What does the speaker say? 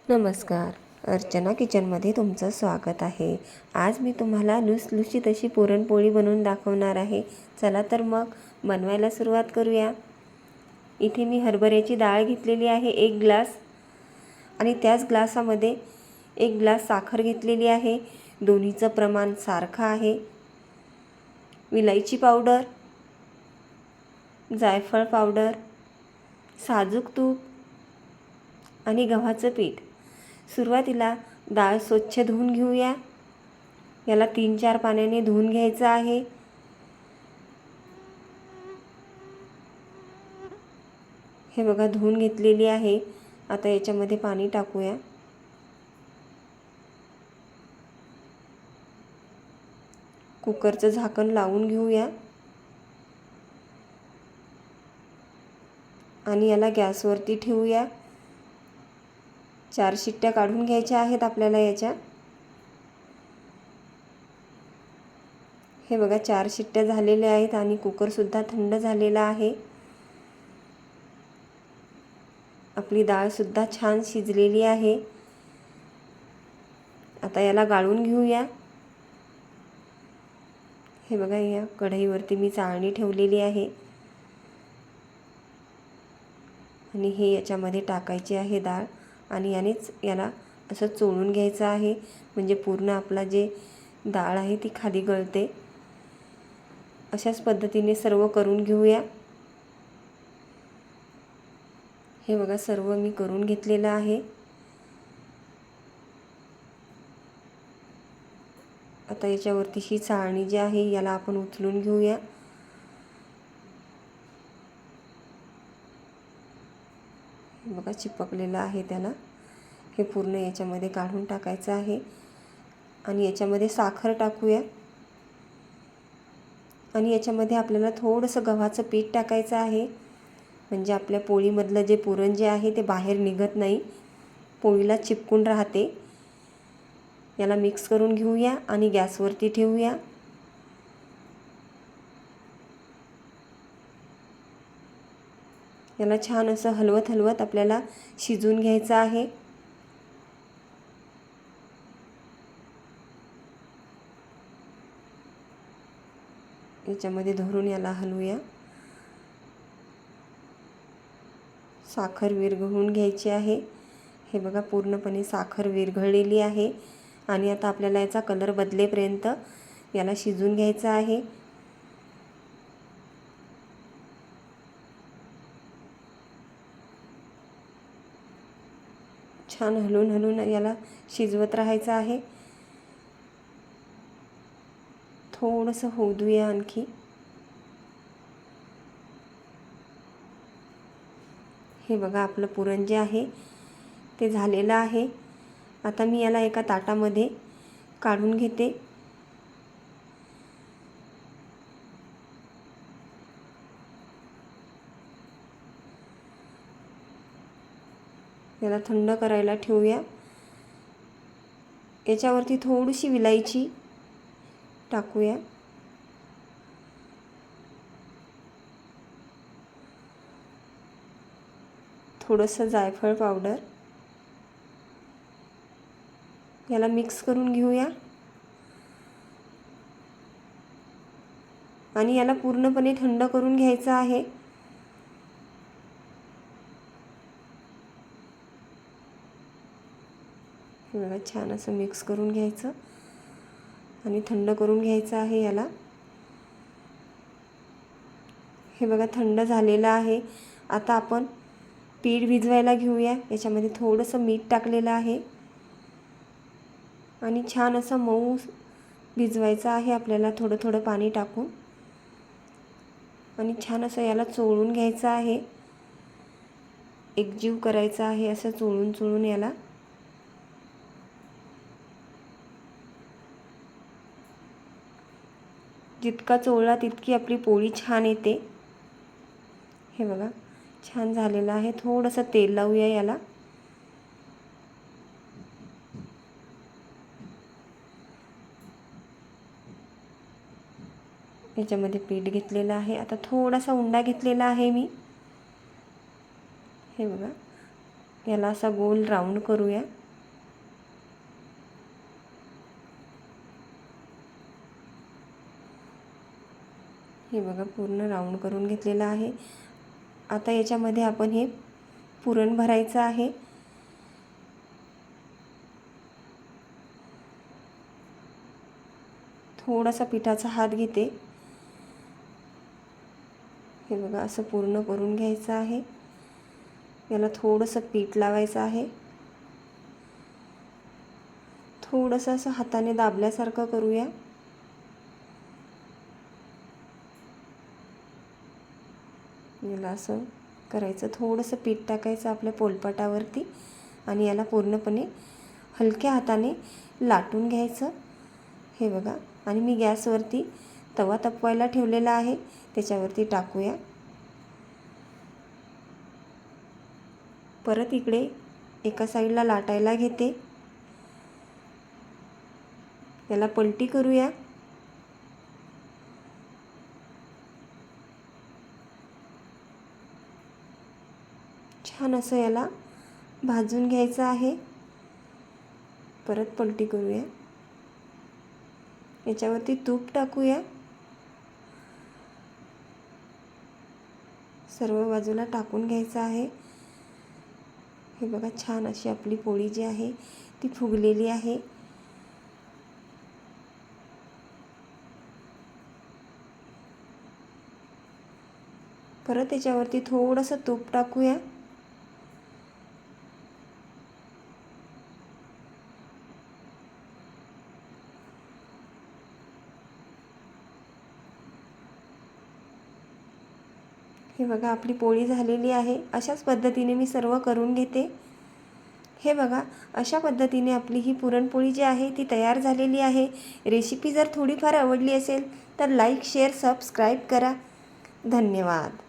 नमस्कार. अर्चना किचनमध्ये तुमचं स्वागत आहे. आज मी तुम्हाला लुसलुशीत अशी पुरणपोळी बनवून दाखवणार आहे. चला तर मग बनवायला सुरुवात करूया. इथे मी हरभऱ्याची डाळ घेतलेली आहे 1 ग्लास आणि त्याच ग्लासामध्ये 1 ग्लास साखर घेतलेली आहे. दोन्हीचं प्रमाण सारखं आहे. विलायची पावडर, जायफळ पावडर, साजूक तूप आणि गव्हाचं पीठ. सुरुवातीला डाळ स्वच्छ धुवून घेऊया. याला 3-4 पाण्याने धुवून घ्यायचं आहे. हे बघा धुवून घेतलेली आहे. आता याच्यामध्ये पाणी टाकूया. कुकरचं झाकण लावून घेऊया आणि याला गॅसवरती ठेवूया. 4 शिट्ट्या काढून घ्यायच्या आहेत आपल्याला याच्या. हे बघा 4 शिट्ट्या झालेल्या आहेत आणि कुकरसुद्धा थंड झालेला आहे. आपली डाळसुद्धा छान शिजलेली आहे. आता याला गाळून घेऊया. हे बघा या कढईवरती मी चाळणी ठेवलेली आहे आणि हे याच्यामध्ये टाकायचे आहे डाळ आणि याला असं चोळून घ्यायचं आहे. म्हणजे पूर्ण आपला जे डाळ आहे ती खाली गळते. अशाच पद्धतीने सर्व करून घेऊया. हे बघा सर्व मी करून घेतलेलं आहे. आता याच्यावरती ही चाळणी जी आहे याला आपण उचलून घेऊया. बघा चिपकलेलं आहे त्याला. हे पूर्ण याच्यामध्ये काढून टाकायचं आहे आणि याच्यामध्ये साखर टाकूया आणि याच्यामध्ये आपल्याला थोडंसं गव्हाचं पीठ टाकायचं आहे. म्हणजे आपल्या पोळीमधलं जे पुरण जे आहे ते बाहेर निघत नाही, पोळीला चिपकून राहते. याला मिक्स करून घेऊया आणि गॅसवरती ठेवूया. याला छान असं हलवत हलवत आपल्याला शिजवून घ्यायचं आहे. याच्यामध्ये धरून याला हलवूया. साखर विरघळून घ्यायची आहे. हे बघा पूर्णपणे साखर विरघळलेली आहे आणि आता आपल्याला याचा कलर बदलेपर्यंत याला शिजवून घ्यायचं आहे. छान हलवून हलवून याला शिजवत राहायचं आहे. थोडंसं होऊ देऊया आणखी. हे बघा आपलं पुरण जे आहे ते झालेलं आहे. आता मी याला एका ताटामध्ये काढून घेते. याला थंड करायला ठेवूया. याच्यावरती थोडीशी विलायची टाकूया. थोडंसं जायफळ पावडर. याला मिक्स करून घेऊया आणि याला पूर्णपणे थंड करून घ्यायचं आहे. हे बघा छान असं मिक्स करून घ्यायचं आणि थंड करून घ्यायचं आहे याला. हे बघा थंड झालेलं आहे. आता आपण पीठ भिजवायला घेऊया. याच्यामध्ये थोडंसं मीठ टाकलेलं आहे आणि छान असं मऊ भिजवायचं आहे आपल्याला थोडं थोडं पाणी टाकून आणि छान असं याला चोळून घ्यायचं आहे. एकजीव करायचं आहे असं चोळून चोळून याला. जितका चोळला तितकी आपली पोळी छान येते. हे बघा छान झालेलं आहे. थोडंसं तेल लावूया याला. याच्यामध्ये पीठ घेतलेलं आहे. आता थोडासा उंडा घेतलेला आहे मी. हे बघा याला असा गोल राऊंड करूया. हे बघा पूर्ण राऊंड करून घेतलेलं आहे. आता याच्यामध्ये आपण हे पुरण भरायचं आहे. थोडासा पिठाचा हात घेते. हे बघा असं पूर्ण करून घ्यायचं आहे. याला थोडंसं पीठ लावायचं आहे. थोडंसं असं हाताने दाबल्यासारखं करूया. याला असं करायचं, थोडंसं पीठ टाकायचं आपल्या पोलपाटावरती आणि याला पूर्णपणे हलक्या हाताने लाटून घ्यायचं. हे बघा, आणि मी गॅसवरती तवा तापवायला ठेवलेला आहे, त्याच्यावरती टाकूया. परत इकडे एका साईडला लाटायला घेते. याला पलटी करूया. छान असं याला भाजून घ्यायचं आहे. परत पलटी करूया. याच्यावरती तूप टाकूया. सर्व बाजूला टाकून घ्यायचं आहे. हे बघा, छान अशी आपली पोळी जी आहे ती फुगलेली आहे. परत त्याच्यावरती थोडंसं तूप टाकूया. हे बघा, आपली पोळी झालेली आहे. अशाच पद्धतीने मी सर्व करून घेते. हे बघा, अशा पद्धतीने आपली ही पुरणपोळी जी आहे ती तयार झालेली आहे. रेसिपी जर थोडीफार आवडली असेल तर लाईक, शेअर, सबस्क्राईब करा. धन्यवाद.